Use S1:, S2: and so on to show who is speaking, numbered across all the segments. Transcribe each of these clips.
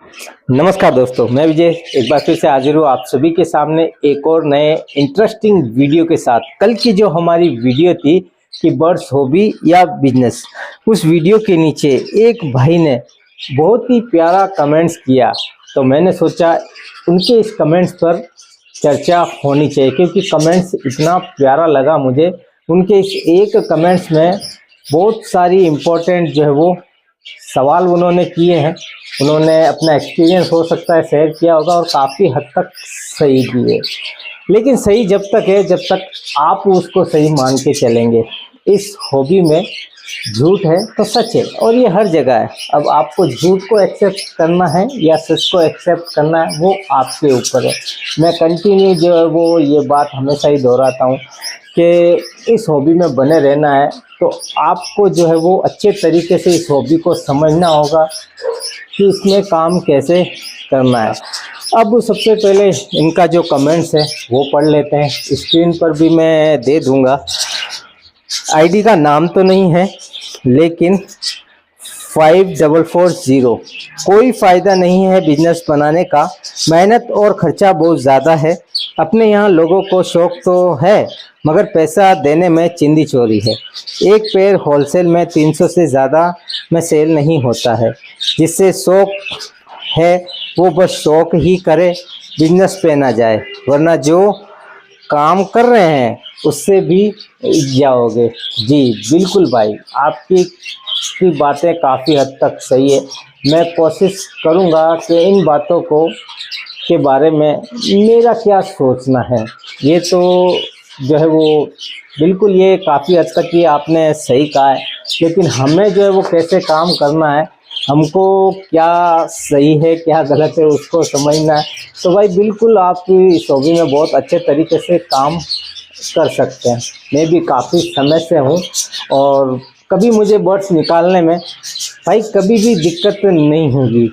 S1: नमस्कार दोस्तों, मैं विजय एक बार फिर से हाजिर हूँ आप सभी के सामने एक और नए इंटरेस्टिंग वीडियो के साथ। कल की जो हमारी वीडियो थी कि बर्ड्स हॉबी या बिजनेस, उस वीडियो के नीचे एक भाई ने बहुत ही प्यारा कमेंट्स किया, तो मैंने सोचा उनके इस कमेंट्स पर चर्चा होनी चाहिए क्योंकि कमेंट्स इतना प्यारा लगा मुझे। उनके इस एक कमेंट्स में बहुत सारी इम्पोर्टेंट जो है वो सवाल उन्होंने किए हैं। उन्होंने अपना एक्सपीरियंस हो सकता है शेयर किया होगा और काफ़ी हद तक सही भी है, लेकिन सही जब तक है जब तक आप उसको सही मान के चलेंगे। इस हॉबी में झूठ है तो सच है और ये हर जगह है। अब आपको झूठ को एक्सेप्ट करना है या सच को एक्सेप्ट करना है, वो आपके ऊपर है। मैं कंटिन्यू जो है वो ये बात हमेशा ही दोहराता हूँ कि इस हॉबी में बने रहना है तो आपको जो है वो अच्छे तरीके से इस हॉबी को समझना होगा कि इसमें काम कैसे करना है। अब सबसे पहले इनका जो कमेंट्स है वो पढ़ लेते हैं। स्क्रीन पर भी मैं दे दूंगा। आईडी का नाम तो नहीं है लेकिन 5440। कोई फ़ायदा नहीं है बिजनेस बनाने का, मेहनत और ख़र्चा बहुत ज़्यादा है। अपने यहाँ लोगों को शौक़ तो है मगर पैसा देने में चिंदी चोरी है। एक पेड़ होलसेल में 300 से ज़्यादा में सेल नहीं होता है। जिससे शौक़ है वो बस शौक़ ही करे, बिजनेस पे ना जाए, वरना जो काम कर रहे हैं उससे भी जाओगे। जी बिल्कुल भाई, आपकी बातें काफ़ी हद तक सही है। मैं कोशिश करूँगा कि इन बातों को के बारे में मेरा क्या सोचना है, ये तो जो है वो बिल्कुल ये काफ़ी हद तक ये आपने सही कहा है, लेकिन हमें जो है वो कैसे काम करना है, हमको क्या सही है क्या गलत है उसको समझना है। तो भाई बिल्कुल आप इस हॉबी में बहुत अच्छे तरीके से काम कर सकते हैं। मैं भी काफ़ी समय से हूँ और कभी मुझे बर्ड्स निकालने में भाई कभी भी दिक्कत नहीं होगी।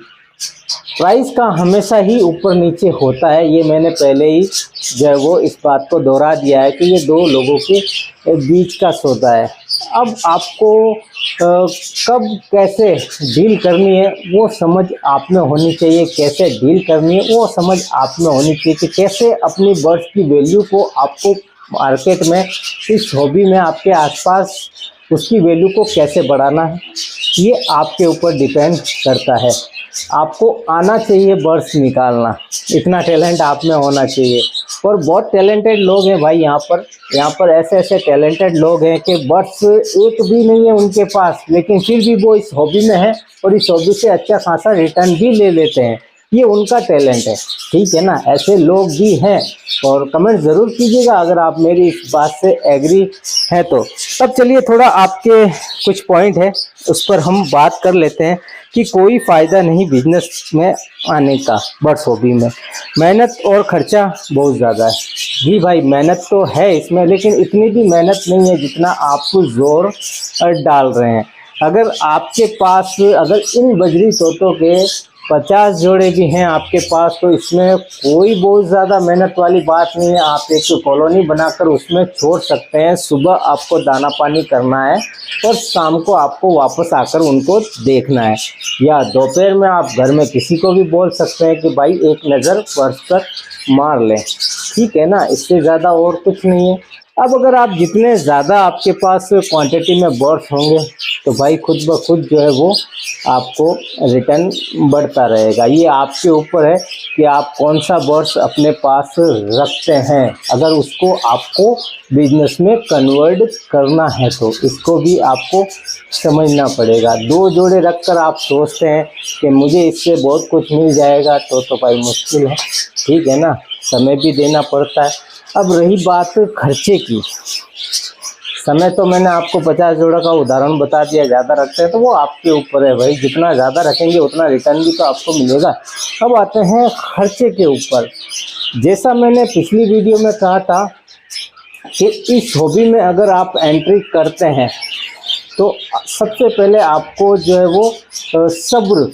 S1: प्राइस का हमेशा ही ऊपर नीचे होता है, ये मैंने पहले ही जो है वो इस बात को दोहरा दिया है कि ये दो लोगों के बीच का सौदा है। अब आपको कब कैसे डील करनी है वो समझ आप में होनी चाहिए, कैसे डील करनी है वो समझ आप में होनी चाहिए कि कैसे अपनी बर्ड्स की वैल्यू को आपको मार्केट में, इस हॉबी में आपके आसपास उसकी वैल्यू को कैसे बढ़ाना है, ये आपके ऊपर डिपेंड करता है। आपको आना चाहिए बर्ड्स निकालना, इतना टैलेंट आप में होना चाहिए। और बहुत टैलेंटेड लोग हैं भाई यहाँ पर ऐसे ऐसे टैलेंटेड लोग हैं कि बर्ड्स एक भी नहीं है उनके पास, लेकिन फिर भी वो इस हॉबी में है और इस हॉबी से अच्छा खासा रिटर्न भी ले लेते हैं। ये उनका टैलेंट है, ठीक है ना। ऐसे लोग भी हैं और कमेंट ज़रूर कीजिएगा अगर आप मेरी इस बात से एग्री हैं तो। अब चलिए थोड़ा आपके कुछ पॉइंट है उस पर हम बात कर लेते हैं कि कोई फ़ायदा नहीं बिजनेस में आने का। बर्ड्स हॉबी में मेहनत और ख़र्चा बहुत ज़्यादा है। जी भाई, मेहनत तो है इसमें, लेकिन इतनी भी मेहनत नहीं है जितना आप जोर डाल रहे हैं। अगर आपके पास अगर इन बजरी तोतों के 50 जोड़े भी हैं आपके पास, तो इसमें कोई बहुत ज़्यादा मेहनत वाली बात नहीं है। आप एक कॉलोनी बनाकर उसमें छोड़ सकते हैं। सुबह आपको दाना पानी करना है और शाम को आपको वापस आकर उनको देखना है, या दोपहर में आप घर में किसी को भी बोल सकते हैं कि भाई एक नज़र बर्ड्स पर मार लें, ठीक है ना। इससे ज़्यादा और कुछ नहीं है। अब अगर आप जितने ज़्यादा आपके पास क्वांटिटी में बर्ड्स होंगे तो भाई खुद ब खुद जो है वो आपको रिटर्न बढ़ता रहेगा। ये आपके ऊपर है कि आप कौन सा बर्ड्स अपने पास रखते हैं। अगर उसको आपको बिजनेस में कन्वर्ट करना है तो इसको भी आपको समझना पड़ेगा। 2 जोड़े रखकर आप सोचते हैं कि मुझे इससे बहुत कुछ मिल जाएगा तो भाई मुश्किल है, ठीक है ना। समय भी देना पड़ता है। अब रही बात खर्चे की, समय तो मैंने आपको 50 जोड़ा का उदाहरण बता दिया। ज़्यादा रखते हैं तो वो आपके ऊपर है भाई, जितना ज़्यादा रखेंगे उतना रिटर्न भी तो आपको मिलेगा। अब आते हैं खर्चे के ऊपर। जैसा मैंने पिछली वीडियो में कहा था कि इस हॉबी में अगर आप एंट्री करते हैं तो सबसे पहले आपको जो है वो सब्र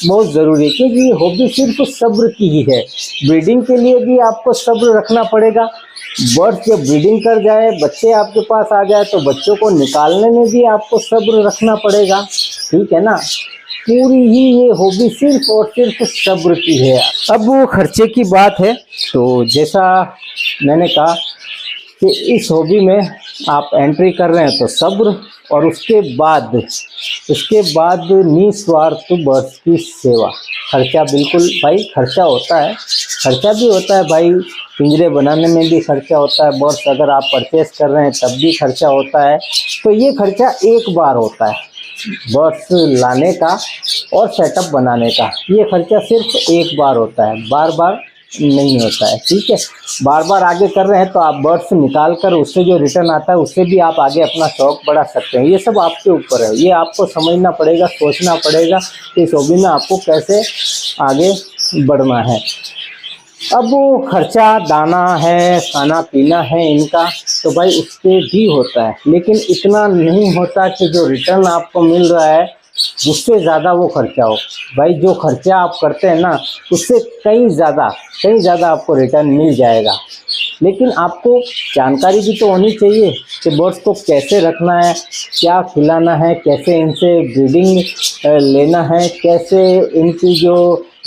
S1: बहुत ज़रूरी है, क्योंकि ये हॉबी सिर्फ सब्र की ही है। ब्रीडिंग के लिए भी आपको सब्र रखना पड़ेगा। बर्ड्स जब ब्रीडिंग कर जाए, बच्चे आपके पास आ जाए, तो बच्चों को निकालने में भी आपको सब्र रखना पड़ेगा, ठीक है ना। पूरी ही ये हॉबी सिर्फ और सिर्फ सब्र की है। अब वो खर्चे की बात है, तो जैसा मैंने कहा कि इस हॉबी में आप एंट्री कर रहे हैं तो सब्र, और उसके बाद निस्वार्थ बर्ड्स की सेवा। खर्चा बिल्कुल भाई, खर्चा होता है, खर्चा भी होता है भाई, पिंजरे बनाने में भी खर्चा होता है, बर्ड्स अगर आप परचेस कर रहे हैं तब भी खर्चा होता है। तो ये खर्चा एक बार होता है, बर्ड्स लाने का और सेटअप बनाने का, ये खर्चा सिर्फ एक बार होता है, बार बार नहीं होता है। ठीक है, बार बार आगे कर रहे हैं तो आप बर्ड्स निकाल कर उससे जो रिटर्न आता है उससे भी आप आगे अपना शौक बढ़ा सकते हैं। ये सब आपके ऊपर है, ये आपको समझना पड़ेगा, सोचना पड़ेगा कि इस हॉबी में आपको कैसे आगे बढ़ना है। अब वो खर्चा दाना है, खाना पीना है इनका, तो भाई उससे भी होता है, लेकिन इतना नहीं होता कि जो रिटर्न आपको मिल रहा है उससे ज़्यादा वो खर्चा हो। भाई जो खर्चा आप करते हैं ना उससे कहीं ज़्यादा आपको रिटर्न मिल जाएगा। लेकिन आपको जानकारी भी तो होनी चाहिए कि बर्ड्स को कैसे रखना है, क्या खिलाना है, कैसे इनसे ब्रीडिंग लेना है, कैसे इनकी जो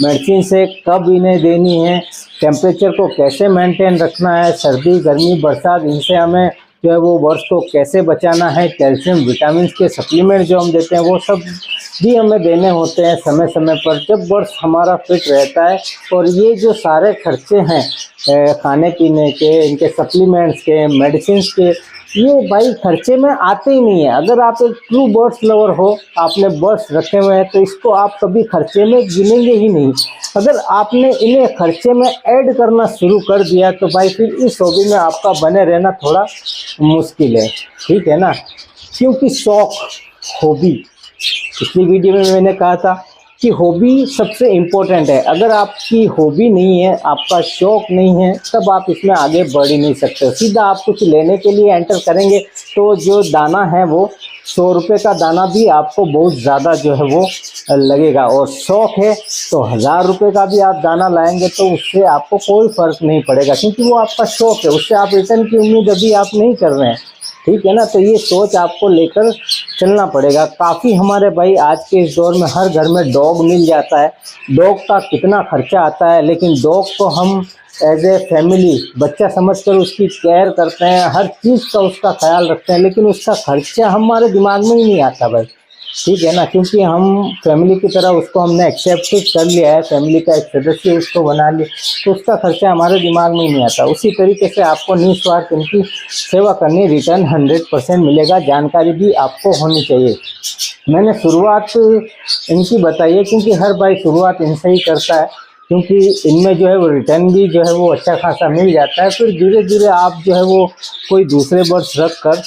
S1: मेडिसिन से कब इन्हें देनी है, टेम्परेचर को कैसे मेंटेन रखना है, सर्दी गर्मी बरसात इनसे हमें जो है वो बर्ड्स को कैसे बचाना है, कैल्शियम विटामिन के सप्लीमेंट जो हम देते हैं वो सब भी हमें देने होते हैं समय समय पर, जब बर्ड्स हमारा फिट रहता है। और ये जो सारे खर्चे हैं खाने पीने के, इनके सप्लीमेंट्स के, मेडिसिन के, ये भाई खर्चे में आते ही नहीं है। अगर आप एक ट्रू बर्ड्स लवर हो, आपने बर्ड्स रखे हुए हैं, तो इसको आप कभी खर्चे में गिनेंगे ही नहीं। अगर आपने इन्हें खर्चे में ऐड करना शुरू कर दिया तो भाई फिर इस हॉबी में आपका बने रहना थोड़ा मुश्किल है। ठीक है ना, क्योंकि शौक, हॉबी, पिछली वीडियो में मैंने कहा था कि हॉबी सबसे इम्पोर्टेंट है। अगर आपकी हॉबी नहीं है, आपका शौक नहीं है, तब आप इसमें आगे बढ़ ही नहीं सकते। सीधा आप कुछ लेने के लिए एंटर करेंगे तो जो दाना है वो 100 रुपये का दाना भी आपको बहुत ज़्यादा जो है वो लगेगा, और शौक है तो 1000 रुपये का भी आप दाना लाएंगे तो उससे आपको कोई फ़र्क नहीं पड़ेगा, क्योंकि वो आपका शौक है, उससे आप रिटर्न की उम्मीद अभी आप नहीं कर रहे हैं। ठीक है ना, तो ये सोच आपको लेकर चलना पड़ेगा। काफ़ी हमारे भाई आज के इस दौर में हर घर में डॉग मिल जाता है, डॉग का कितना खर्चा आता है, लेकिन डॉग को हम एज ए फैमिली बच्चा समझकर उसकी केयर करते हैं, हर चीज़ का उसका ख्याल रखते हैं, लेकिन उसका खर्चा हमारे दिमाग में ही नहीं आता भाई। ठीक है ना, क्योंकि हम फैमिली की तरह उसको हमने एक्सेप्ट कर लिया है, फैमिली का एक सदस्य उसको बना लिया, तो उसका खर्चा हमारे दिमाग में ही नहीं आता। उसी तरीके से आपको निस्वार्थ इनकी सेवा करनी, रिटर्न 100% मिलेगा। जानकारी भी आपको होनी चाहिए। मैंने शुरुआत इनकी बताई है क्योंकि हर भाई शुरुआत इनसे ही करता है, क्योंकि इनमें जो है वो रिटर्न भी जो है वो अच्छा खासा मिल जाता है। फिर धीरे धीरे आप जो है वो कोई दूसरे बर्ड्स रख कर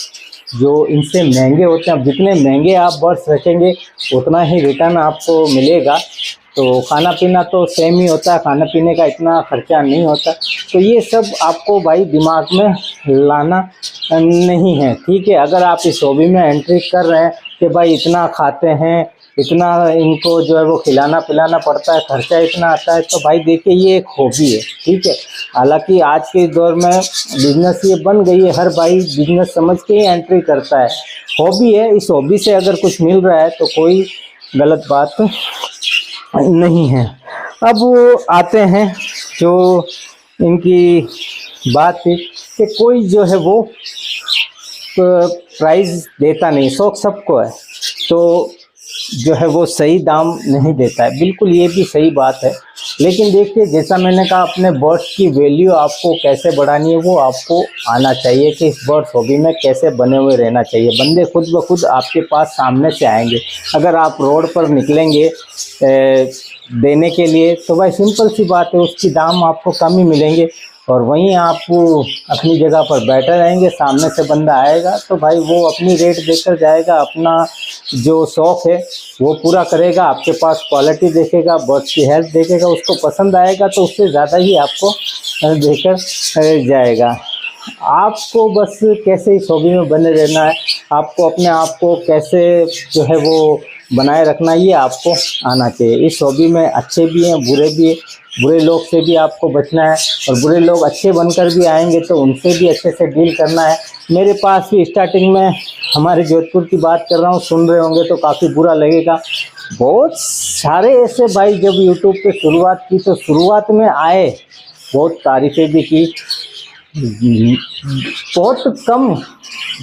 S1: जो इनसे महंगे होते हैं, अब जितने महंगे आप बर्ड्स रखेंगे उतना ही रिटर्न आपको मिलेगा। तो खाना पीना तो सेम ही होता है, खाने पीने का इतना खर्चा नहीं होता। तो ये सब आपको भाई दिमाग में लाना नहीं है। ठीक है, अगर आप इस हॉबी में एंट्री कर रहे हैं कि भाई इतना खाते हैं, इतना इनको जो है वो खिलाना पिलाना पड़ता है, खर्चा इतना आता है, तो भाई देखिए ये एक हॉबी है। ठीक है, हालांकि आज के दौर में बिजनेस ये बन गई है, हर भाई बिजनेस समझ के ही एंट्री करता है। हॉबी है, इस हॉबी से अगर कुछ मिल रहा है तो कोई गलत बात नहीं है। अब वो आते हैं जो इनकी बात थी कि कोई जो है वो प्राइस देता नहीं, शौक सबको है, तो जो है वो सही दाम नहीं देता है। बिल्कुल ये भी सही बात है, लेकिन देखिए जैसा मैंने कहा, अपने बर्ड्स की वैल्यू आपको कैसे बढ़ानी है वो आपको आना चाहिए कि इस बर्ड्स हॉबी में कैसे बने हुए रहना चाहिए। बंदे खुद ब खुद आपके पास सामने से आएंगे। अगर आप रोड पर निकलेंगे देने के लिए तो भाई सिंपल सी बात है, उसकी दाम आपको कम ही मिलेंगे, और वहीं आप अपनी जगह पर बैठे रहेंगे, सामने से बंदा आएगा तो भाई वो अपनी रेट देकर जाएगा, अपना जो शौक़ है वो पूरा करेगा, आपके पास क्वालिटी देखेगा, बर्ड्स की हेल्थ देखेगा, उसको पसंद आएगा तो उससे ज़्यादा ही आपको देकर जाएगा। आपको बस कैसे इस हॉबी में बने रहना है, आपको अपने आप को कैसे जो है वो बनाए रखना ये आपको आना चाहिए। इस हॉबी में अच्छे भी हैं, बुरे भी हैं। बुरे लोग से भी आपको बचना है और बुरे लोग अच्छे बनकर भी आएंगे तो उनसे भी अच्छे से डील करना है। मेरे पास भी स्टार्टिंग में, हमारे जोधपुर की बात कर रहा हूँ, सुन रहे होंगे तो काफ़ी बुरा लगेगा। बहुत सारे ऐसे भाई जब यूट्यूब पे शुरुआत की तो शुरुआत में आए, बहुत तारीफ़ें भी की, बहुत कम,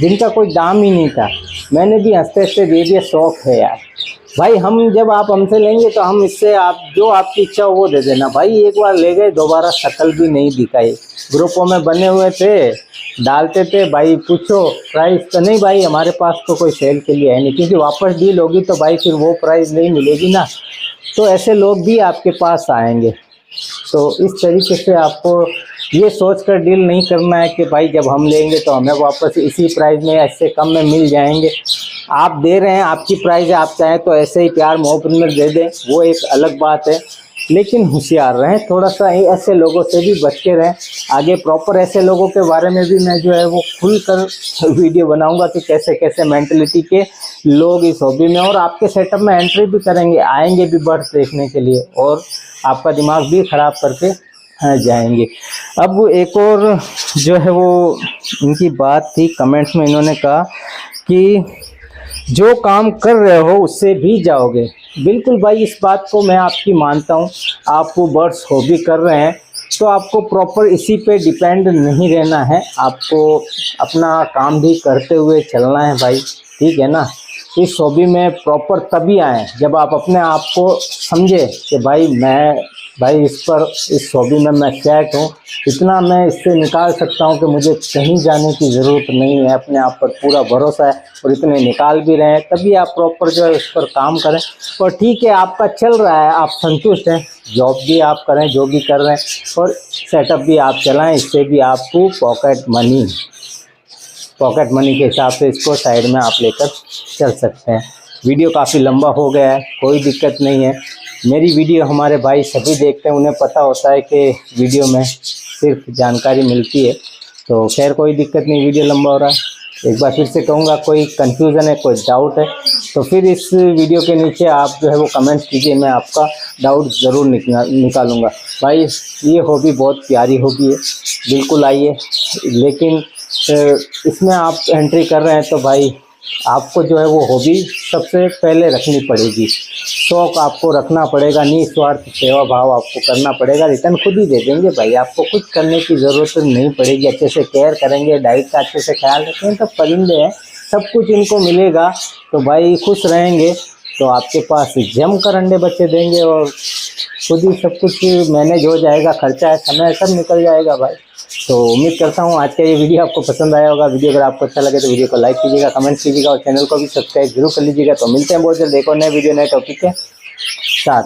S1: जिनका कोई दाम ही नहीं था। मैंने भी हंसते हंसते दे दिया, शौक है यार भाई। हम जब आप हमसे लेंगे तो हम इससे आप जो आपकी इच्छा हो वो दे देना भाई। एक बार ले गए, दोबारा शक्ल भी नहीं दिखाई। ग्रुपों में बने हुए थे, डालते थे भाई, पूछो प्राइस तो नहीं भाई, हमारे पास तो कोई सेल के लिए है नहीं, क्योंकि वापस डील होगी तो भाई फिर वो प्राइस नहीं मिलेगी ना। तो ऐसे लोग भी आपके पास आएंगे। तो इस तरीके से आपको ये सोच कर डील नहीं करना है कि भाई जब हम लेंगे तो हमें वापस इसी प्राइस में, इससे कम में मिल जाएंगे। आप दे रहे हैं, आपकी प्राइस है, आप चाहें तो ऐसे ही प्यार मोहब्बत में दे दें, वो एक अलग बात है। लेकिन होशियार रहें, थोड़ा सा ऐसे लोगों से भी बच के रहें। आगे प्रॉपर ऐसे लोगों के बारे में भी मैं जो है वो खुल कर वीडियो बनाऊंगा कि कैसे कैसे मेंटलिटी के लोग इस हॉबी में और आपके सेटअप में एंट्री भी करेंगे, आएंगे भी बर्ड्स देखने के लिए और आपका दिमाग भी ख़राब करके जाएंगे। अब एक और जो है वो इनकी बात थी, कमेंट्स में इन्होंने कहा कि जो काम कर रहे हो उससे भी जाओगे। बिल्कुल भाई, इस बात को मैं आपकी मानता हूँ। आप बर्ड्स हॉबी कर रहे हैं तो आपको प्रॉपर इसी पे डिपेंड नहीं रहना है, आपको अपना काम भी करते हुए चलना है भाई, ठीक है ना। इस हॉबी में प्रॉपर तभी आए जब आप अपने आप को समझे कि भाई इस हॉबी में मैं सेट हूँ, इतना मैं इससे निकाल सकता हूँ कि मुझे कहीं जाने की ज़रूरत नहीं है, अपने आप पर पूरा भरोसा है और इतने निकाल भी रहे हैं, तभी आप प्रॉपर जो है उस पर काम करें। और ठीक है, आपका चल रहा है, आप संतुष्ट हैं, जॉब भी आप करें जो भी कर रहे हैं और सेटअप भी आप चलाएं, इससे भी आपको पॉकेट मनी के हिसाब से इसको साइड में आप लेकर चल सकते हैं। वीडियो काफ़ी लंबा हो गया है, कोई दिक्कत नहीं है। मेरी वीडियो हमारे भाई सभी देखते हैं, उन्हें पता होता है कि वीडियो में सिर्फ जानकारी मिलती है, तो खैर कोई दिक्कत नहीं, वीडियो लंबा हो रहा है। एक बार फिर से कहूँगा, कोई कन्फ्यूज़न है, कोई डाउट है तो फिर इस वीडियो के नीचे आप जो है वो कमेंट्स कीजिए, मैं आपका डाउट ज़रूर निकालूंगा। भाई ये हॉबी बहुत प्यारी हॉबी है, बिल्कुल आइए। लेकिन इसमें आप एंट्री कर रहे हैं तो भाई आपको जो है वो हॉबी सबसे पहले रखनी पड़ेगी, शौक़ आपको रखना पड़ेगा, निस्वार्थ सेवा भाव आपको करना पड़ेगा। रिटर्न खुद ही दे देंगे भाई, आपको कुछ करने की ज़रूरत नहीं पड़ेगी। अच्छे से केयर करेंगे, डाइट का अच्छे से ख्याल रखेंगे तो परिंदे हैं, सब कुछ इनको मिलेगा तो भाई खुश रहेंगे, तो आपके पास जमकर अंडे बच्चे देंगे और खुद ही सब कुछ मैनेज हो जाएगा, खर्चा है, समय सब निकल जाएगा भाई। तो उम्मीद करता हूँ आज का ये वीडियो आपको पसंद आया होगा। वीडियो अगर आपको अच्छा लगे तो वीडियो को लाइक कीजिएगा, कमेंट कीजिएगा और चैनल को भी सब्सक्राइब जरूर कर लीजिएगा। तो मिलते हैं बहुत जल्द एक और नए वीडियो, नए टॉपिक के साथ।